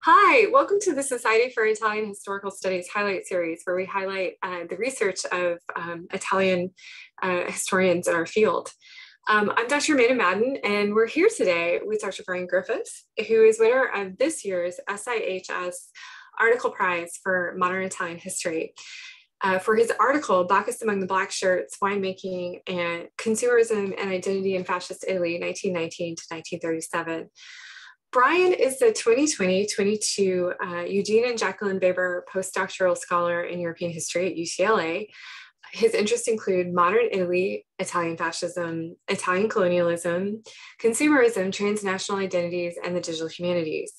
Hi, welcome to the Society for Italian Historical Studies highlight series, where we highlight the research of Italian historians in our field. I'm Dr. Amanda Madden, and we're here today with Dr. Brian Griffith, who is winner of this year's SIHS Article Prize for Modern Italian History. For his article, Bacchus Among the Blackshirts, Winemaking and Consumerism and Identity in Fascist Italy, 1919 to 1937. Brian is the 2020-22 Eugene and Jacqueline Weber postdoctoral scholar in European history at UCLA. His interests include modern Italy, Italian fascism, Italian colonialism, consumerism, transnational identities, and the digital humanities.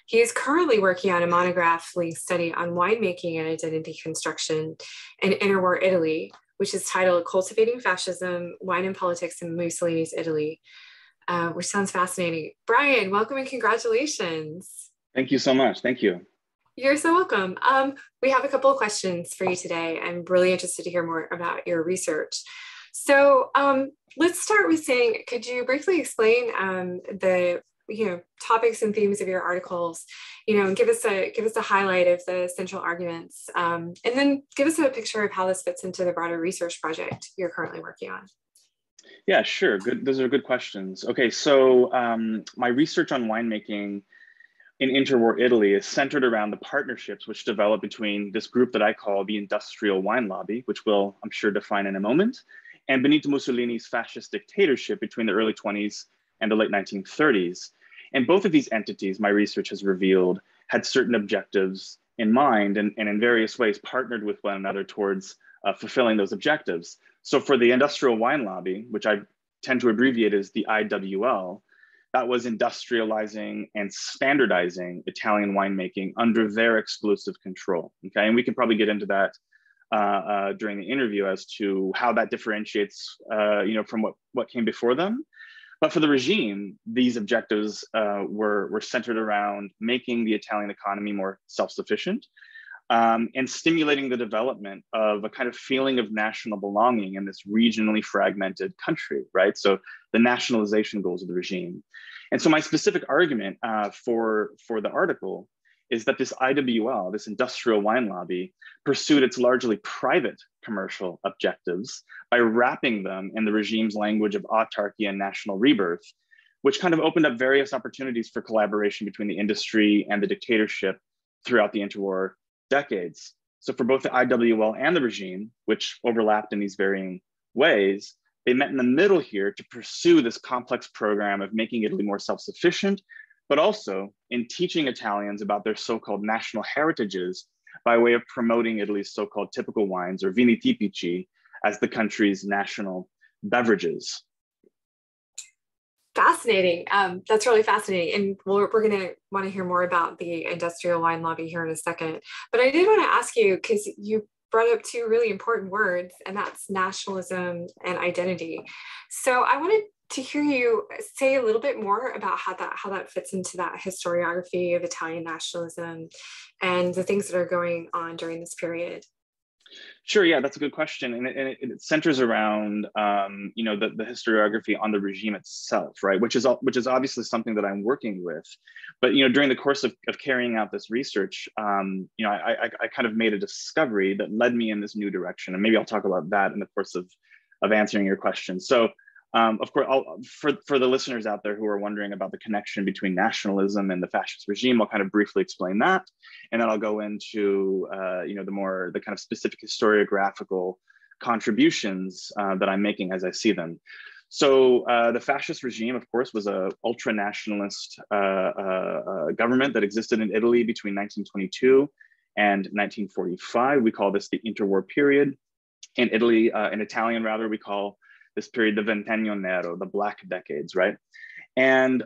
He is currently working on a monograph-length study on winemaking and identity construction in interwar Italy, which is titled Cultivating Fascism, Wine and Politics in Mussolini's Italy. Which sounds fascinating. Brian, welcome and congratulations. Thank you so much. Thank you. You're so welcome. We have a couple of questions for you today. I'm really interested to hear more about your research. So let's start with saying, could you briefly explain the topics and themes of your articles, and give us a highlight of the central arguments, and then give us a picture of how this fits into the broader research project you're currently working on. Yeah, sure. Good. Those are good questions. Okay, so my research on winemaking in interwar Italy is centered around the partnerships which developed between this group that I call the industrial wine lobby, which we'll, I'm sure, define in a moment, and Benito Mussolini's fascist dictatorship between the early 20s and the late 1930s. And both of these entities, my research has revealed, had certain objectives in mind and in various ways partnered with one another towards fulfilling those objectives. So for the industrial wine lobby, which I tend to abbreviate as the IWL, that was industrializing and standardizing Italian winemaking under their exclusive control. Okay, and we can probably get into that during the interview as to how that differentiates, from what came before them. But for the regime, these objectives were centered around making the Italian economy more self-sufficient, and stimulating the development of a kind of feeling of national belonging in this regionally fragmented country, right? So the nationalization goals of the regime. And so my specific argument for the article is that this IWL, this industrial wine lobby, pursued its largely private commercial objectives by wrapping them in the regime's language of autarky and national rebirth, which kind of opened up various opportunities for collaboration between the industry and the dictatorship throughout the interwar decades. So for both the IWL and the regime, which overlapped in these varying ways, they met in the middle here to pursue this complex program of making Italy more self-sufficient, but also in teaching Italians about their so-called national heritages by way of promoting Italy's so-called typical wines, or vini tipici, as the country's national beverages. Fascinating. That's really fascinating. And we're going to want to hear more about the industrial wine lobby here in a second. But I did want to ask you, because you brought up two really important words, and that's nationalism and identity. So I wanted to hear you say a little bit more about how that fits into that historiography of Italian nationalism and the things that are going on during this period. Sure, yeah, that's a good question. And it centers around, the historiography on the regime itself, right? Which is obviously something that I'm working with. But, during the course of carrying out this research, I kind of made a discovery that led me in this new direction. And maybe I'll talk about that in the course of answering your question. So, of course, for the listeners out there who are wondering about the connection between nationalism and the fascist regime, I'll kind of briefly explain that, and then I'll go into the kind of specific historiographical contributions that I'm making as I see them. So the fascist regime, of course, was an ultra-nationalist government that existed in Italy between 1922 and 1945. We call this the interwar period. In Italy, in Italian rather, we call this period the Ventennio Nero, the Black Decades, right? And,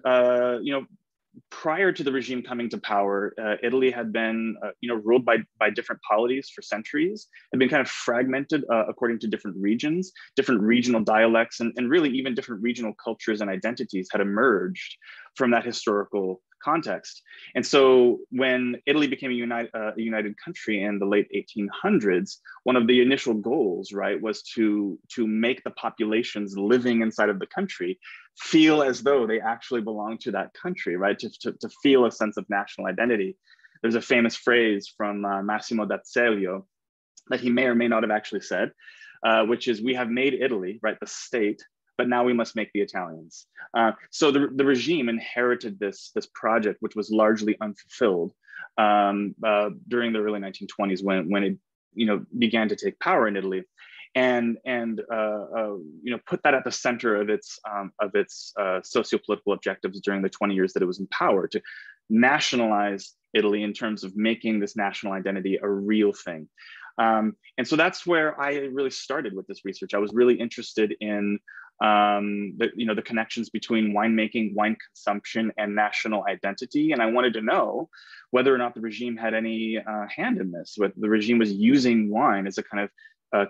prior to the regime coming to power, Italy had been, ruled by different polities for centuries, had been kind of fragmented according to different regions, different regional dialects, and really even different regional cultures and identities had emerged from that historical context. And so when Italy became a united country in the late 1800s, one of the initial goals, right, was to make the populations living inside of the country feel as though they actually belong to that country, right? To feel a sense of national identity. There's a famous phrase from Massimo d'Azeglio that he may or may not have actually said, which is, we have made Italy, right, the state, but now we must make the Italians. So the regime inherited this project, which was largely unfulfilled during the early 1920s when it began to take power in Italy, and put that at the center of its socio-political objectives during the 20 years that it was in power, to nationalize Italy in terms of making this national identity a real thing. And so that's where I really started with this research. I was really interested in the connections between winemaking, wine consumption, and national identity. And I wanted to know whether or not the regime had any hand in this, whether the regime was using wine as a kind of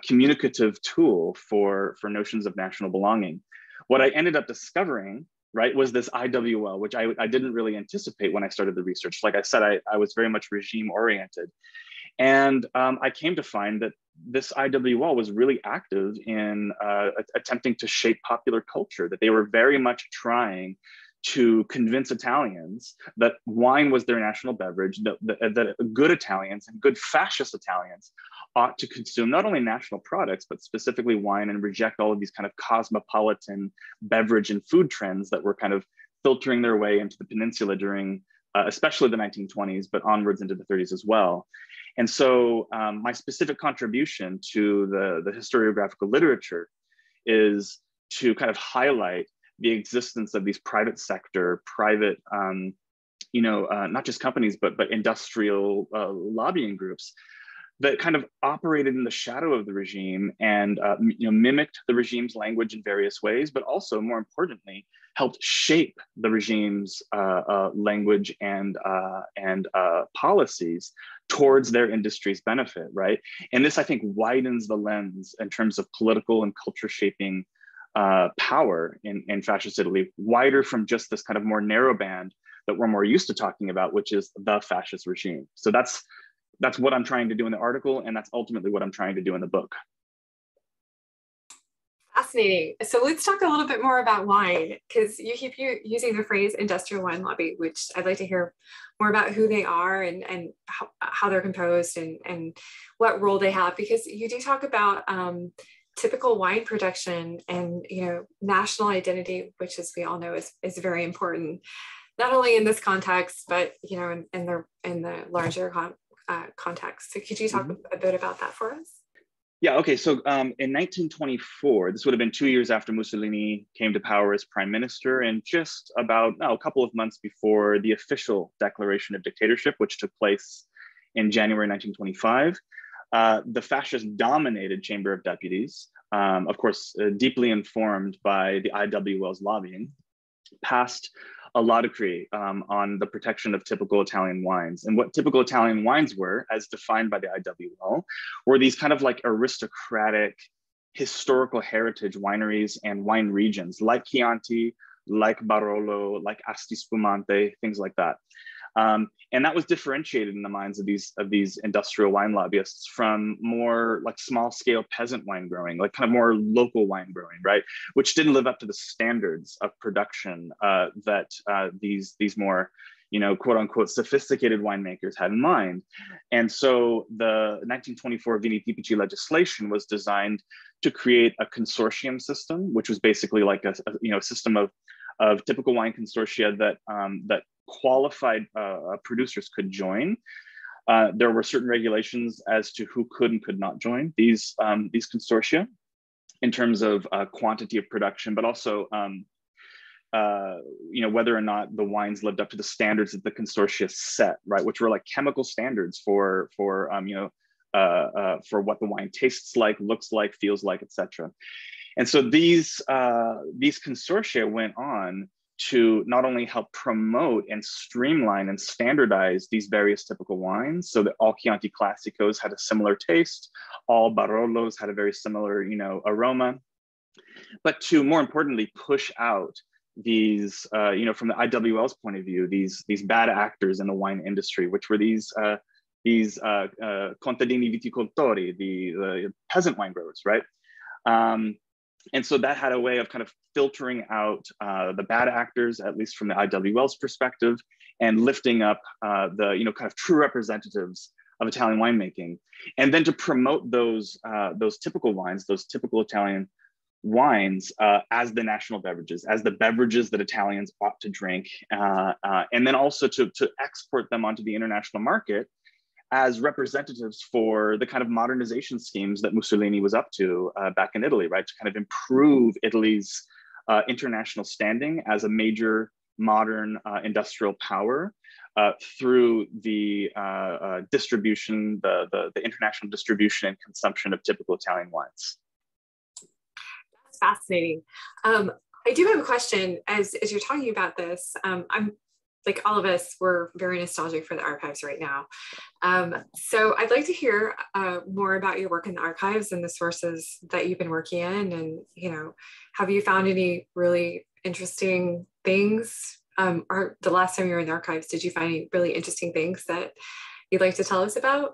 communicative tool for notions of national belonging. What I ended up discovering, right, was this IWL, which I didn't really anticipate when I started the research. Like I said, I was very much regime oriented. And I came to find that this IWL was really active in attempting to shape popular culture, that they were very much trying to convince Italians that wine was their national beverage, that good Italians and good fascist Italians ought to consume not only national products, but specifically wine, and reject all of these kind of cosmopolitan beverage and food trends that were kind of filtering their way into the peninsula during especially the 1920s, but onwards into the 30s as well. And so my specific contribution to the historiographical literature is to kind of highlight the existence of these private sector, not just companies, but industrial lobbying groups that kind of operated in the shadow of the regime and mimicked the regime's language in various ways, but also, more importantly, helped shape the regime's language and policies towards their industry's benefit, right? And this, I think, widens the lens in terms of political and culture shaping power in fascist Italy, wider from just this kind of more narrow band that we're more used to talking about, which is the fascist regime. So that's what I'm trying to do in the article, and that's ultimately what I'm trying to do in the book. Fascinating. So let's talk a little bit more about wine, because you keep using the phrase industrial wine lobby, which I'd like to hear more about who they are and how they're composed and what role they have, because you do talk about typical wine production and national identity, which, as we all know, is very important, not only in this context, but in the larger context. So could you talk a bit about that for us? Yeah, okay, so in 1924, this would have been 2 years after Mussolini came to power as prime minister, and just about a couple of months before the official declaration of dictatorship, which took place in January 1925, the fascist-dominated Chamber of Deputies, of course, deeply informed by the IWL's lobbying, passed a law decree on the protection of typical Italian wines. And what typical Italian wines were, as defined by the IWL, were these kind of like aristocratic historical heritage wineries and wine regions like Chianti, like Barolo, like Asti Spumante, things like that. And that was differentiated in the minds of these industrial wine lobbyists from more like small scale peasant wine growing, like kind of more local wine growing, right? Which didn't live up to the standards of production that these more, quote unquote, sophisticated winemakers had in mind. And so the 1924 Vini Tipici legislation was designed to create a consortium system, which was basically like a system of typical wine consortia that qualified producers could join. There were certain regulations as to who could and could not join these consortia in terms of quantity of production, but also whether or not the wines lived up to the standards that the consortia set, right, which were like chemical standards for what the wine tastes like, looks like, feels like, etc. And so these consortia went on to not only help promote and streamline and standardize these various typical wines, so that all Chianti Classicos had a similar taste, all Barolos had a very similar, aroma, but to more importantly push out these, from the IWL's point of view, these bad actors in the wine industry, which were these contadini viticoltori, the peasant wine growers, right? And so that had a way of kind of filtering out the bad actors, at least from the IWL's perspective, and lifting up the kind of true representatives of Italian winemaking. And then to promote those typical wines, those typical Italian wines as the national beverages, as the beverages that Italians ought to drink, and then also to export them onto the international market as representatives for the kind of modernization schemes that Mussolini was up to back in Italy, right? To kind of improve Italy's international standing as a major modern industrial power through the distribution, the international distribution and consumption of typical Italian wines. That's fascinating. I do have a question as you're talking about this. I'm like all of us, we're very nostalgic for the archives right now. So I'd like to hear more about your work in the archives and the sources that you've been working in. And, have you found any really interesting things? Or the last time you were in the archives, did you find any really interesting things that you'd like to tell us about?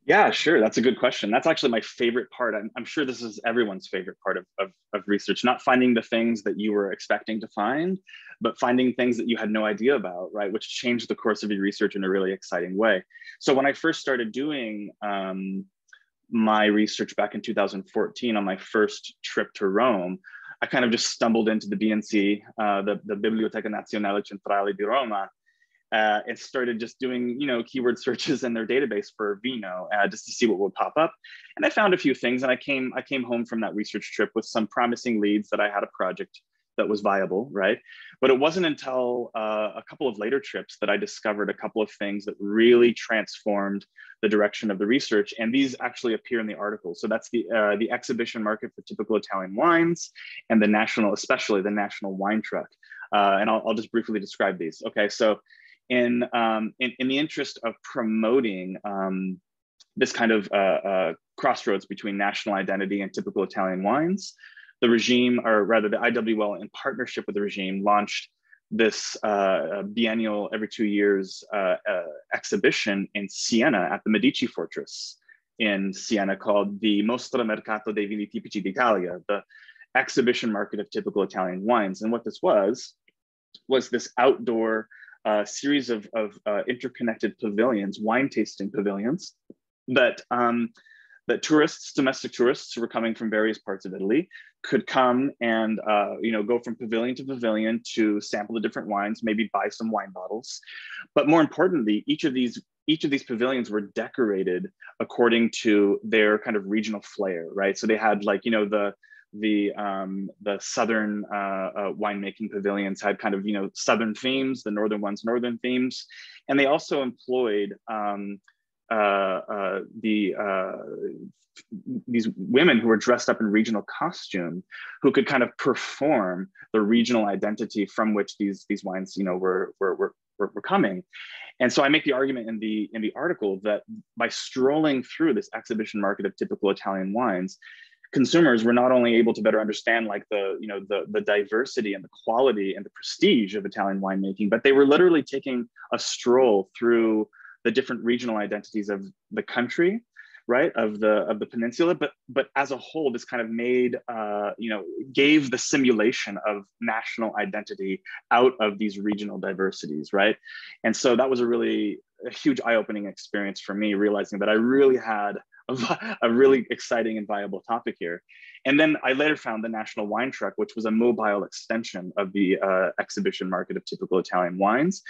Yeah, sure. That's a good question. That's actually my favorite part. I'm sure this is everyone's favorite part of research, not finding the things that you were expecting to find, but finding things that you had no idea about, right? Which changed the course of your research in a really exciting way. So when I first started doing my research back in 2014 on my first trip to Rome, I kind of just stumbled into the BNC, the Biblioteca Nazionale Centrale di Roma, and started just doing, keyword searches in their database for vino, just to see what would pop up. And I found a few things, and I came home from that research trip with some promising leads that I had a project that was viable, right? But it wasn't until a couple of later trips that I discovered a couple of things that really transformed the direction of the research. And these actually appear in the article. So that's the exhibition market for typical Italian wines, and especially the national wine truck. And I'll just briefly describe these. Okay, so in the interest of promoting this kind of crossroads between national identity and typical Italian wines, the regime, or rather the IWL in partnership with the regime, launched this biennial, every 2 years, exhibition in Siena at the Medici Fortress in Siena, called the Mostra Mercato dei Vini Tipici d'Italia, the exhibition market of typical Italian wines. And what this was this outdoor series of interconnected pavilions, wine tasting pavilions, that tourists, domestic tourists who were coming from various parts of Italy, could come and go from pavilion to pavilion to sample the different wines, maybe buy some wine bottles. But more importantly, each of these pavilions were decorated according to their kind of regional flair, right? So they had the southern winemaking pavilions had kind of southern themes, the northern ones northern themes, and they also employed these women who were dressed up in regional costume, who could kind of perform the regional identity from which these wines were coming. And so I make the argument in the article that by strolling through this exhibition market of typical Italian wines, consumers were not only able to better understand the diversity and the quality and the prestige of Italian winemaking, but they were literally taking a stroll through the different regional identities of the country, right, of the peninsula. But as a whole, this kind of made gave the simulation of national identity out of these regional diversities, right? And so that was a huge eye-opening experience for me, realizing that I really had a really exciting and viable topic here. And then I later found the National Wine Truck, which was a mobile extension of the exhibition market of typical Italian wines.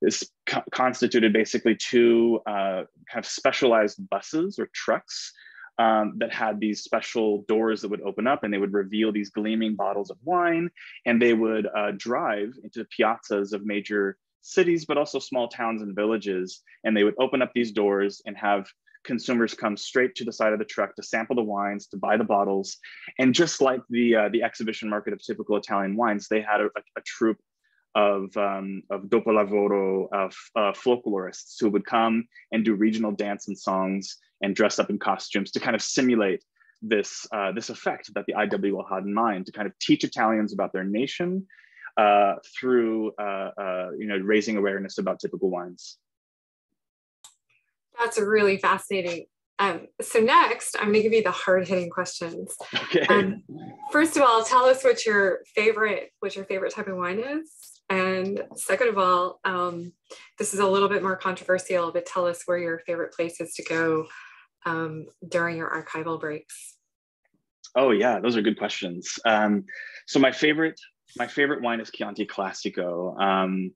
This constituted basically two kind of specialized buses or trucks that had these special doors that would open up, and they would reveal these gleaming bottles of wine, and they would drive into the piazzas of major cities, but also small towns and villages. And they would open up these doors and have consumers come straight to the side of the truck to sample the wines, to buy the bottles. And just like the exhibition market of typical Italian wines, they had a troupe of dopolavoro, of folklorists who would come and do regional dance and songs and dress up in costumes to kind of simulate this effect that the IWL had in mind, to kind of teach Italians about their nation through raising awareness about typical wines. That's really fascinating. So next, I'm going to give you the hard-hitting questions. Okay. First of all, tell us what your favorite type of wine is. And second of all, this is a little bit more controversial, but tell us where your favorite place is to go during your archival breaks. Oh yeah, those are good questions. So my favorite wine is Chianti Classico.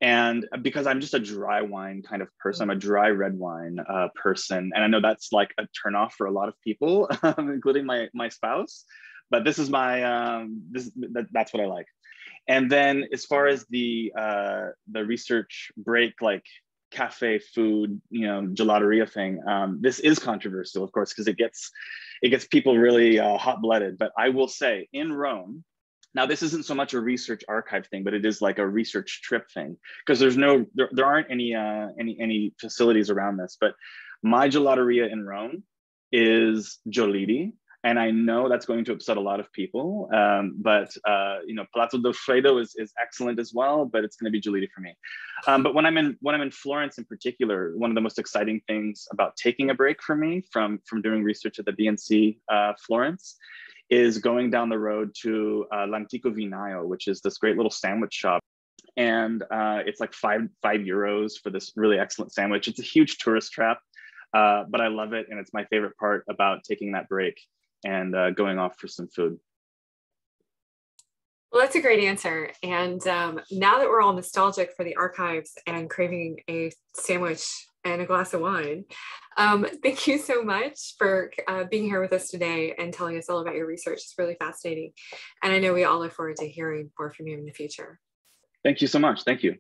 And because I'm just a dry wine kind of person, I'm a dry red wine person. And I know that's like a turnoff for a lot of people, including my spouse, but this is that's what I like. And then as far as the research break, like cafe food, gelateria thing, this is controversial, of course, because it gets people really hot-blooded. But I will say, in Rome, now this isn't so much a research archive thing, but it is like a research trip thing, because there aren't any facilities around this. But my gelateria in Rome is Giolitti. And I know that's going to upset a lot of people, but Palazzo del Freddo is excellent as well, but it's going to be Giolitti for me. But when I'm in Florence in particular, one of the most exciting things about taking a break for me from doing research at the BNC Florence is going down the road to L'Antico Vinaio, which is this great little sandwich shop. And it's like €5 for this really excellent sandwich. It's a huge tourist trap, but I love it. And it's my favorite part about taking that break and going off for some food. Well, that's a great answer. And now that we're all nostalgic for the archives and craving a sandwich and a glass of wine, thank you so much for being here with us today and telling us all about your research. It's really fascinating. And I know we all look forward to hearing more from you in the future. Thank you so much. Thank you.